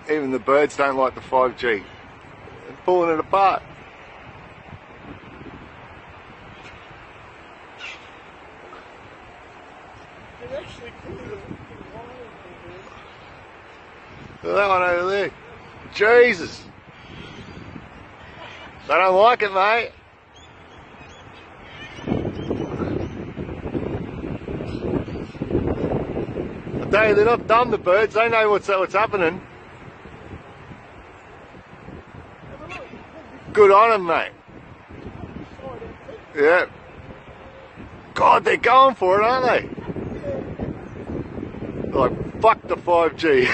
Even the birds don't like the 5G. They're pulling it apart. It actually could have been Look at that one over there. Jesus. They don't like it, mate. I tell you, they're not dumb, the birds. They know what's happening. Good on them, mate. Yeah. God, they're going for it, aren't they? They're like, fuck the 5G.